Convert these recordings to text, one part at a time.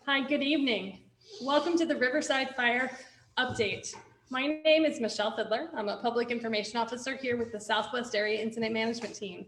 Hi, good evening. Welcome to the Riverside Fire Update. My name is Michelle Fiddler. I'm a Public Information Officer here with the Southwest Area Incident Management Team.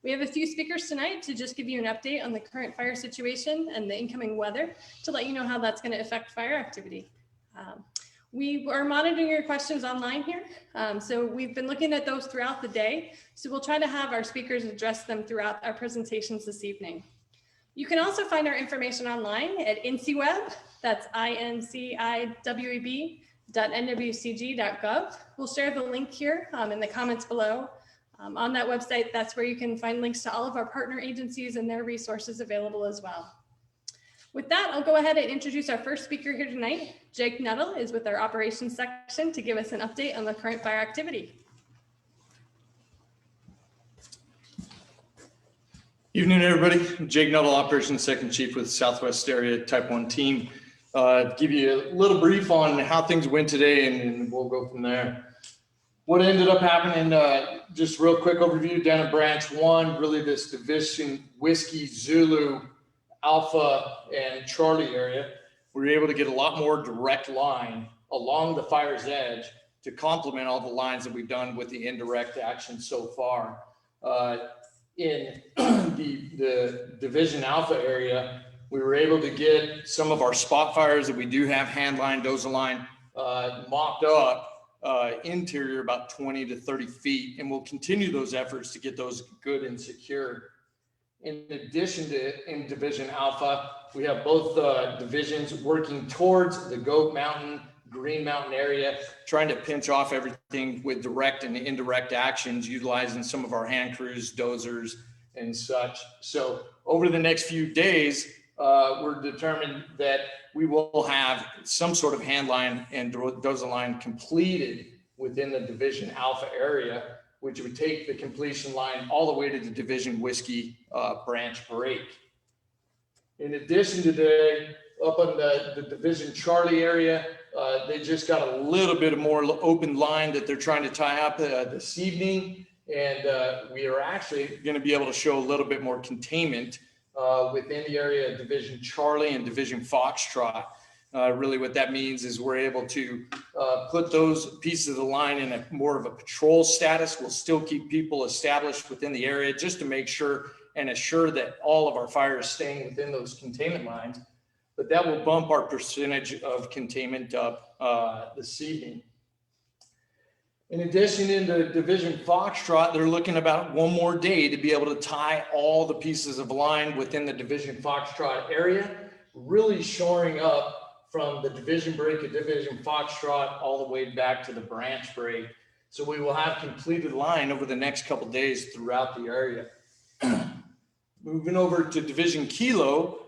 We have a few speakers tonight to just give you an update on the current fire situation and the incoming weather to let you know how that's going to affect fire activity. We are monitoring your questions online here. So we've been looking at those throughout the day. So we'll try to have our speakers address them throughout our presentations this evening. You can also find our information online at INCIWeb, that's INCIWEB.nwcg.gov. We'll share the link here in the comments below. On that website, that's where you can find links to all of our partner agencies and their resources available as well. With that, I'll go ahead and introduce our first speaker here tonight. Jake Nuttall is with our operations section to give us an update on the current fire activity. Evening, everybody. I'm Jake Nuttall, Operations Second Chief with Southwest Area Type 1 team. Give you a little brief on how things went today, and we'll go from there. What ended up happening, just real quick overview, down at Branch 1, really this division Whiskey, Zulu, Alpha, and Charlie area, we were able to get a lot more direct line along the fire's edge to complement all the lines that we've done with the indirect action so far. In the Division Alpha area, we were able to get some of our spot fires that we do have hand line, dozer line, mopped up interior about 20 to 30 feet. And we'll continue those efforts to get those good and secure. In addition to in Division Alpha, we have both divisions working towards the Goat Mountain, Green Mountain area, trying to pinch off everything with direct and indirect actions, utilizing some of our hand crews, dozers, and such. So over the next few days, we're determined that we will have some sort of hand line and dozer line completed within the Division Alpha area, which would take the completion line all the way to the Division Whiskey branch break. In addition to today, up on the Division Charlie area, they just got a little bit of more open line that they're trying to tie up this evening. And we are actually going to be able to show a little bit more containment within the area of Division Charlie and Division Foxtrot. Really what that means is we're able to put those pieces of the line in a more of a patrol status. We'll still keep people established within the area just to make sure and assure that all of our fire is staying within those containment lines. But that will bump our percentage of containment up this evening. In addition, in the Division Foxtrot, they're looking about one more day to be able to tie all the pieces of line within the Division Foxtrot area, really shoring up from the division break of Division Foxtrot all the way back to the branch break. So we will have completed line over the next couple of days throughout the area. Moving over to Division Kilo,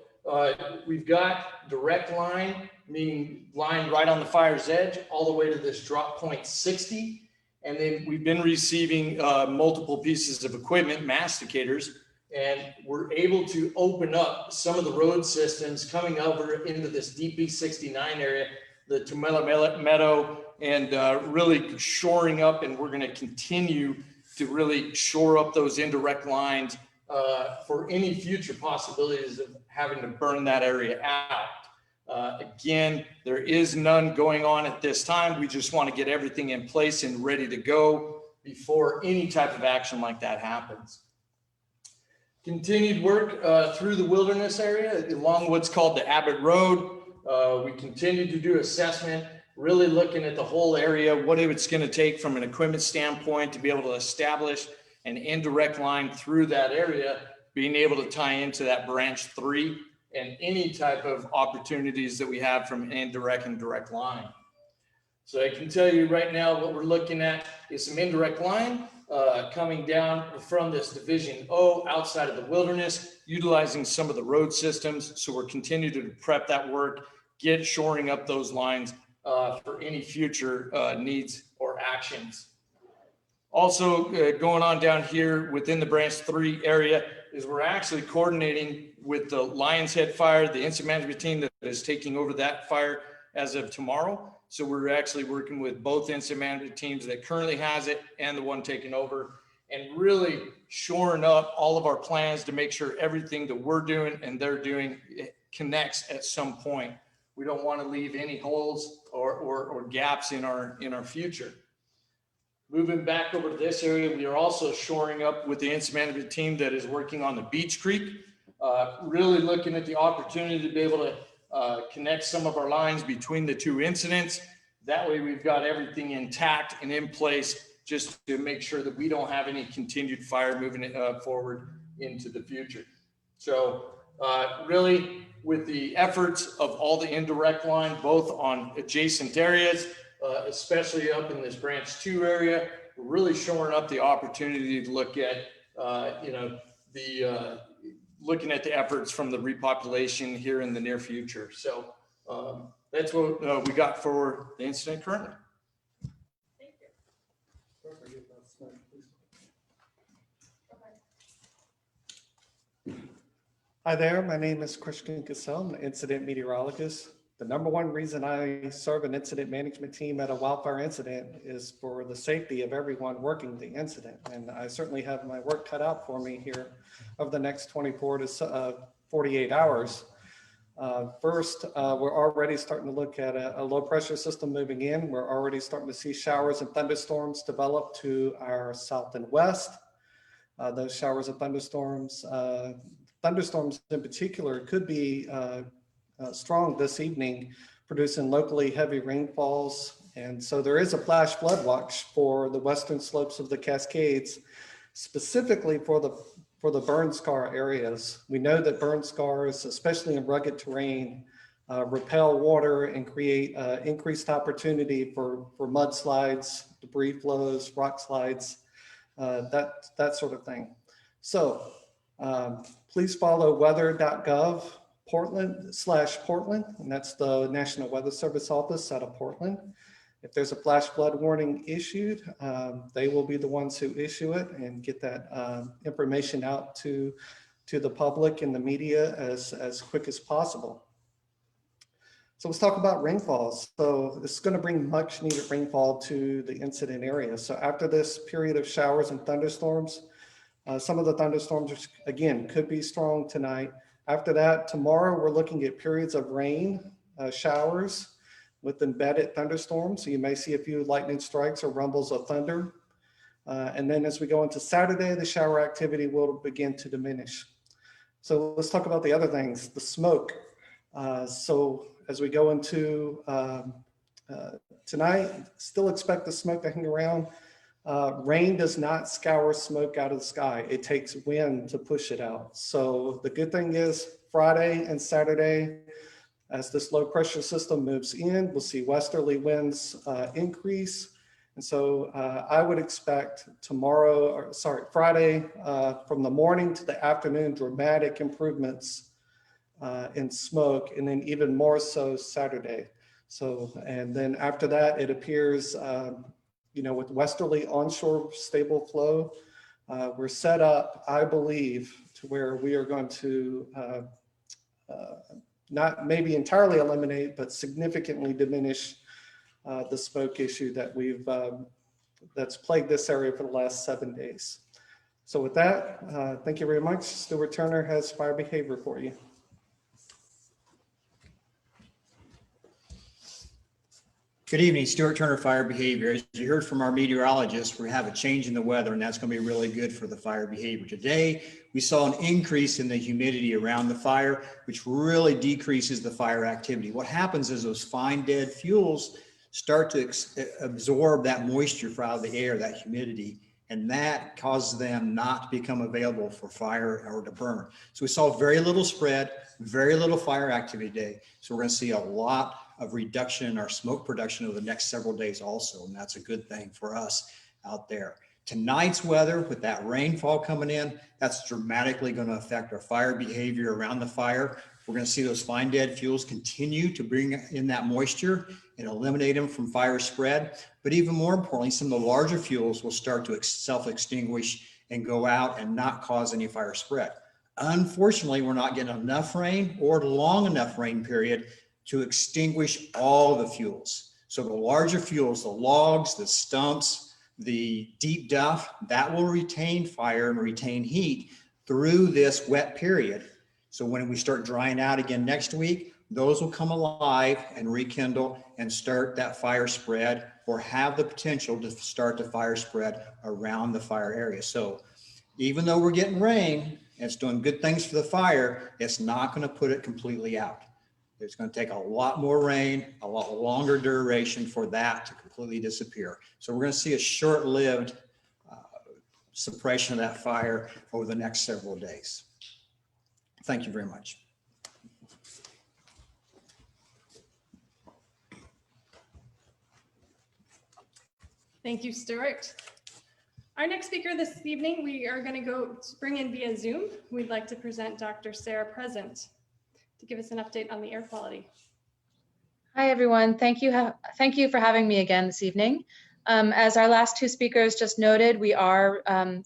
we've got direct line, meaning line right on the fire's edge, all the way to this drop point 60. And then we've been receiving multiple pieces of equipment, masticators, and we're able to open up some of the road systems coming over into this DP 69 area, the Tumela Meadow, and really shoring up. And we're going to continue to really shore up those indirect lines for any future possibilities of having to burn that area out. Again, there is none going on at this time. We just want to get everything in place and ready to go before any type of action like that happens. Continued work through the wilderness area along what's called the Abbott Road. We continue to do assessment, really looking at the whole area, what it's going to take from an equipment standpoint to be able to establish an indirect line through that area, being able to tie into that branch 3 and any type of opportunities that we have from indirect and direct line. So I can tell you right now what we're looking at is some indirect line coming down from this Division O outside of the wilderness, utilizing some of the road systems. So we're continuing to prep that work, get shoring up those lines for any future needs or actions. Also going on down here within the branch 3 area is we're actually coordinating with the Lion's Head Fire, the incident management team that is taking over that fire as of tomorrow. So we're actually working with both incident management teams that currently has it and the one taking over, and really shoring up all of our plans to make sure everything that we're doing and they're doing connects at some point. We don't want to leave any holes or gaps in our future. Moving back over to this area, we are also shoring up with the incident management team that is working on the Beach Creek, really looking at the opportunity to be able to connect some of our lines between the two incidents. That way we've got everything intact and in place just to make sure that we don't have any continued fire moving forward into the future. So really with the efforts of all the indirect line, both on adjacent areas, especially up in this branch 2 area, we're really shoring up the opportunity to look at, looking at the efforts from the repopulation here in the near future. So that's what we got for the incident currently. Thank you. Hi there, my name is Christian Cassell. I'm an incident meteorologist. The number one reason I serve an incident management team at a wildfire incident is for the safety of everyone working the incident. And I certainly have my work cut out for me here over the next 24 to 48 hours. First, we're already starting to look at a low pressure system moving in. We're already starting to see showers and thunderstorms develop to our south and west. Those showers and thunderstorms in particular could be strong this evening, producing locally heavy rainfalls. And so there is a flash flood watch for the western slopes of the Cascades, specifically for the burn scar areas. We know that burn scars, especially in rugged terrain, repel water and create increased opportunity for mudslides, debris flows, rock slides, that sort of thing. So please follow weather.gov Portland/Portland, and that's the National Weather Service office out of Portland. If there's a flash flood warning issued, they will be the ones who issue it and get that information out to the public and the media as quick as possible. So let's talk about rainfalls. So this is going to bring much needed rainfall to the incident area. So after this period of showers and thunderstorms, some of the thunderstorms, again, could be strong tonight. After that, tomorrow, we're looking at periods of rain, showers with embedded thunderstorms. So you may see a few lightning strikes or rumbles of thunder. And then as we go into Saturday, the shower activity will begin to diminish. So let's talk about the other things, the smoke. So as we go into tonight, still expect the smoke to hang around. Rain does not scour smoke out of the sky. It takes wind to push it out. So the good thing is Friday and Saturday, as this low pressure system moves in, we'll see westerly winds increase. And so I would expect Friday from the morning to the afternoon, dramatic improvements in smoke, and then even more so Saturday. So, and then after that, it appears, with westerly onshore stable flow, we're set up, I believe, to where we are going to not maybe entirely eliminate, but significantly diminish the smoke issue that that's plagued this area for the last 7 days. So with that, thank you very much. Stuart Turner has fire behavior for you. Good evening, Stuart Turner, Fire Behavior. As you heard from our meteorologist, we have a change in the weather, and that's going to be really good for the fire behavior. Today, we saw an increase in the humidity around the fire, which really decreases the fire activity. What happens is those fine dead fuels start to absorb that moisture out of the air, that humidity, and that causes them not to become available for fire or to burn. So we saw very little spread, very little fire activity today. So we're going to see a lot of reduction in our smoke production over the next several days also, and that's a good thing for us out there. Tonight's weather, with that rainfall coming in, that's dramatically going to affect our fire behavior around the fire. We're going to see those fine dead fuels continue to bring in that moisture and eliminate them from fire spread. But even more importantly, some of the larger fuels will start to self-extinguish and go out and not cause any fire spread. Unfortunately, we're not getting enough rain or long enough rain period to extinguish all the fuels. So the larger fuels, the logs, the stumps, the deep duff, that will retain fire and retain heat through this wet period So when we start drying out again next week, those will come alive and rekindle and start that fire spread, or have the potential to start the fire spread around the fire area. So even though we're getting rain, and it's doing good things for the fire, it's not going to put it completely out. It's going to take a lot more rain, a lot longer duration for that to completely disappear. So we're going to see a short-lived suppression of that fire over the next several days. Thank you very much. Thank you, Stuart. Our next speaker this evening, we are going to bring in via Zoom. We'd like to present Dr. Sarah Present to give us an update on the air quality. Hi, everyone. Thank you for having me again this evening. As our last two speakers just noted, we are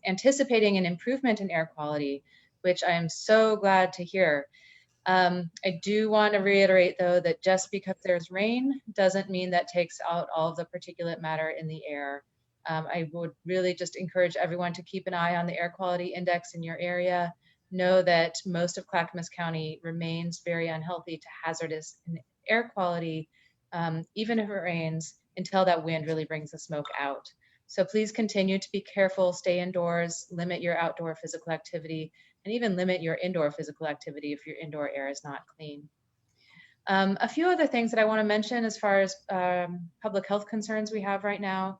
anticipating an improvement in air quality, which I am so glad to hear. I do want to reiterate, though, that just because there's rain doesn't mean that takes out all of the particulate matter in the air. I would really just encourage everyone to keep an eye on the air quality index in your area. Know that most of Clackamas County remains very unhealthy to hazardous in air quality, even if it rains, until that wind really brings the smoke out. So please continue to be careful, stay indoors, limit your outdoor physical activity, and even limit your indoor physical activity if your indoor air is not clean. A few other things that I want to mention as far as public health concerns we have right now.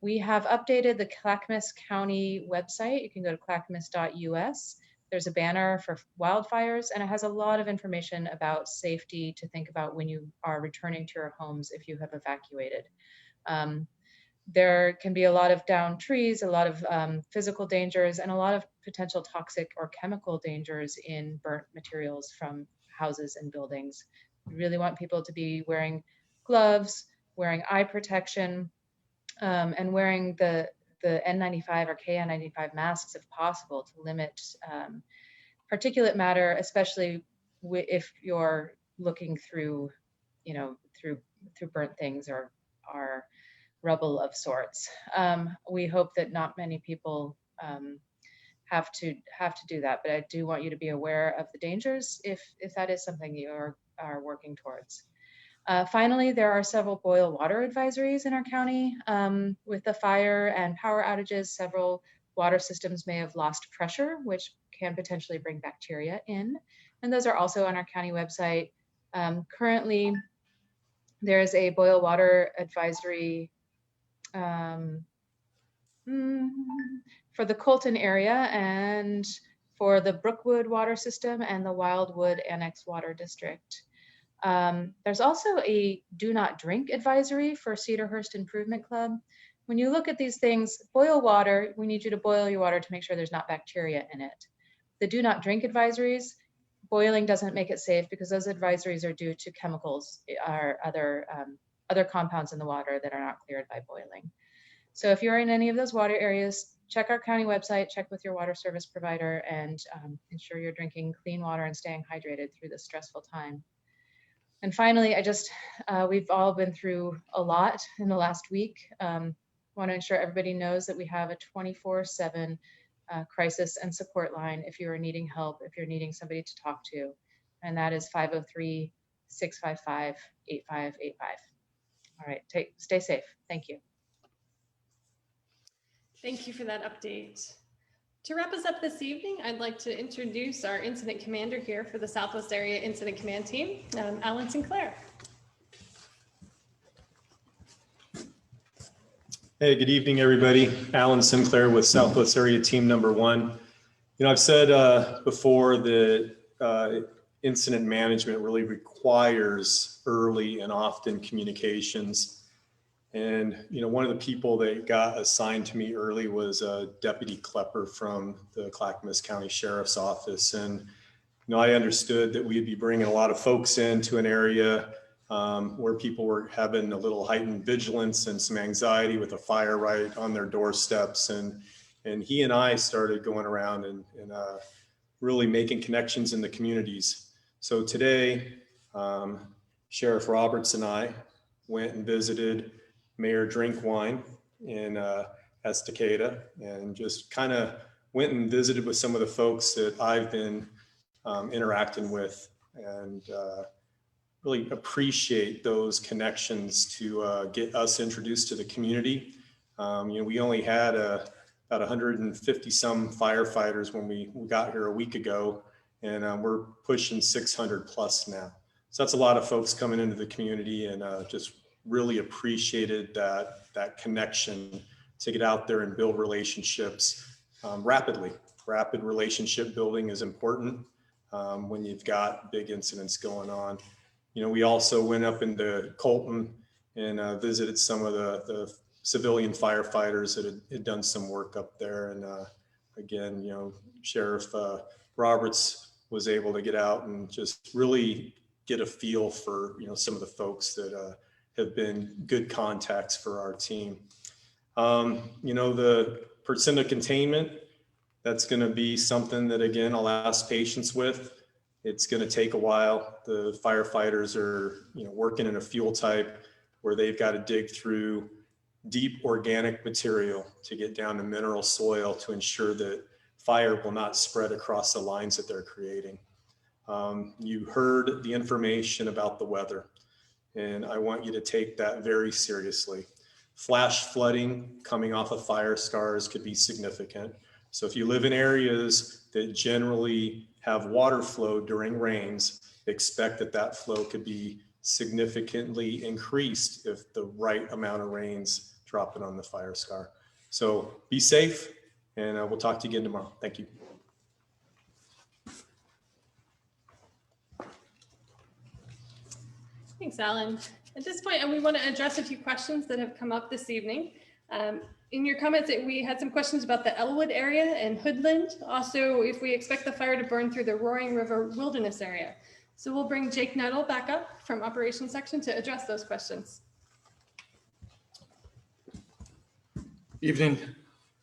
We have updated the Clackamas County website. You can go to clackamas.us. There's a banner for wildfires, and it has a lot of information about safety to think about when you are returning to your homes if you have evacuated. There can be a lot of downed trees, a lot of physical dangers, and a lot of potential toxic or chemical dangers in burnt materials from houses and buildings. We really want people to be wearing gloves, wearing eye protection, and wearing the N95 or KN95 masks if possible to limit particulate matter, especially if you're looking through, through burnt things or rubble of sorts. We hope that not many people have to do that, but I do want you to be aware of the dangers if that is something you are working towards. Finally, there are several boil water advisories in our county. With the fire and power outages, several water systems may have lost pressure, which can potentially bring bacteria in. And those are also on our county website. Currently, there is a boil water advisory for the Colton area and for the Brookwood water system and the Wildwood Annex Water District. There's also a do not drink advisory for Cedarhurst Improvement Club. When you look at these things, boil water, we need you to boil your water to make sure there's not bacteria in it. The do not drink advisories, boiling doesn't make it safe because those advisories are due to chemicals or other compounds in the water that are not cleared by boiling. So if you're in any of those water areas, check our county website, check with your water service provider, and ensure you're drinking clean water and staying hydrated through this stressful time. And finally, we've all been through a lot in the last week. Want to ensure everybody knows that we have a 24/7 crisis and support line if you are needing help, if you're needing somebody to talk to, and that is 503-655-8585. All right, stay safe. Thank you. Thank you for that update. To wrap us up this evening, I'd like to introduce our incident commander here for the Southwest Area Incident Command Team, Alan Sinclair. Hey, good evening, everybody. Alan Sinclair with Southwest Area Team Number 1. I've said before that incident management really requires early and often communications. And, one of the people that got assigned to me early was Deputy Klepper from the Clackamas County Sheriff's Office. And, I understood that we'd be bringing a lot of folks into an area where people were having a little heightened vigilance and some anxiety with a fire right on their doorsteps. And he and I started going around and really making connections in the communities. So today, Sheriff Roberts and I went and visited Mayor Drinkwine in Estacada and just kind of went and visited with some of the folks that I've been interacting with, and really appreciate those connections to get us introduced to the community. We only had about 150 some firefighters when we got here a week ago, and we're pushing 600 plus now. So that's a lot of folks coming into the community, and just really appreciated that connection to get out there and build relationships rapidly. Rapid relationship building is important when you've got big incidents going on. We also went up into Colton and visited some of the civilian firefighters that had done some work up there. And again, Sheriff Roberts was able to get out and just really get a feel for, some of the folks that have been good contacts for our team. The percent of containment, that's going to be something that, again, I'll ask patience with. It's going to take a while. The firefighters are, working in a fuel type where they've got to dig through deep organic material to get down to mineral soil to ensure that fire will not spread across the lines that they're creating. You heard the information about the weather, and I want you to take that very seriously. Flash flooding coming off of fire scars could be significant. So if you live in areas that generally have water flow during rains, expect that flow could be significantly increased if the right amount of rains drop it on the fire scar. So be safe, and we'll talk to you again tomorrow. Thank you. Thanks, Alan. At this point, we want to address a few questions that have come up this evening. In your comments, we had some questions about the Elwood area and Hoodland. Also, if we expect the fire to burn through the Roaring River Wilderness area. So we'll bring Jake Nuttall back up from Operations Section to address those questions. Evening.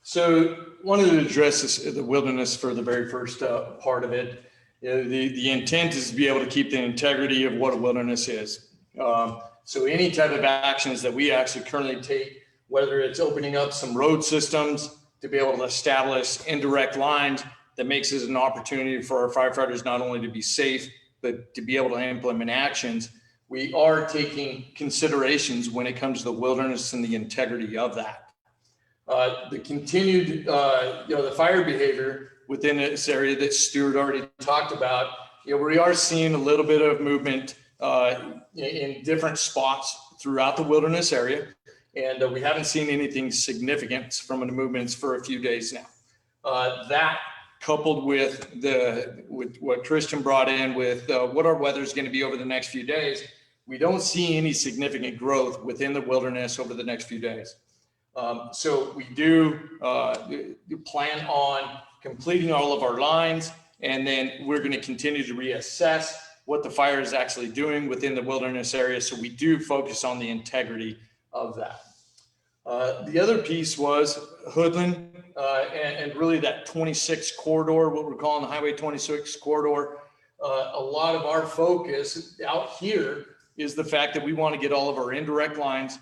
So wanted to address the wilderness for the very first part of it. The intent is to be able to keep the integrity of what a wilderness is. So any type of actions that we actually currently take, whether it's opening up some road systems to be able to establish indirect lines, that makes it an opportunity for our firefighters not only to be safe, but to be able to implement actions. We are taking considerations when it comes to the wilderness and the integrity of that. The continued, the fire behavior within this area that Stuart already talked about, we are seeing a little bit of movement in different spots throughout the wilderness area. And we haven't seen anything significant from the movements for a few days now. That coupled with what Christian brought in with what our weather is going to be over the next few days, we don't see any significant growth within the wilderness over the next few days. So we do plan on completing all of our lines, and then we're going to continue to reassess what the fire is actually doing within the wilderness area. So we do focus on the integrity of that. The other piece was Hoodland and really that 26 corridor, what we're calling the Highway 26 corridor. A lot of our focus out here is the fact that we want to get all of our indirect lines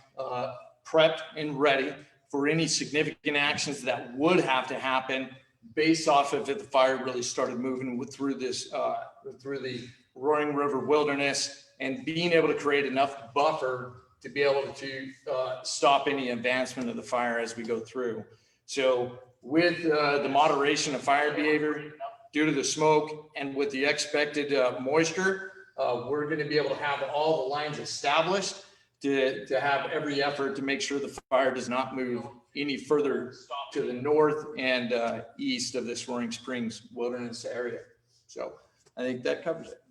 prepped and ready for any significant actions that would have to happen based off of if the fire really started moving through this, through the Roaring River Wilderness, and being able to create enough buffer to be able to stop any advancement of the fire as we go through. So with the moderation of fire behavior due to the smoke and with the expected moisture, we're going to be able to have all the lines established to have every effort to make sure the fire does not move any further to the north and east of this Roaring Springs Wilderness area. So I think that covers it.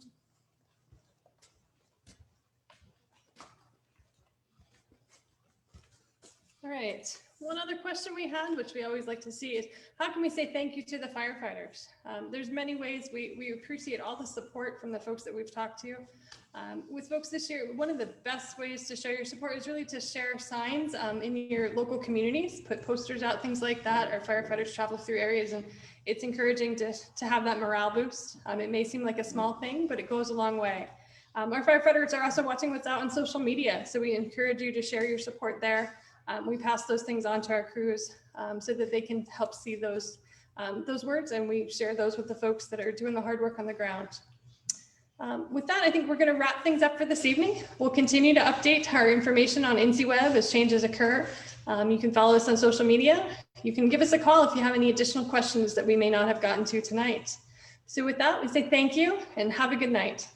All right. One other question we had, which we always like to see, is how can we say thank you to the firefighters? There's many ways we appreciate all the support from the folks that we've talked to. With folks this year, one of the best ways to show your support is really to share signs in your local communities, put posters out, things like that. Our firefighters travel through areas, and it's encouraging to have that morale boost. It may seem like a small thing, but it goes a long way. Our firefighters are also watching what's out on social media, so we encourage you to share your support there. We pass those things on to our crews so that they can help see those those words, and we share those with the folks that are doing the hard work on the ground. With that, I think we're going to wrap things up for this evening. We'll continue to update our information on INSEWeb as changes occur. You can follow us on social media. You can give us a call if you have any additional questions that we may not have gotten to tonight. So with that, we say thank you and have a good night.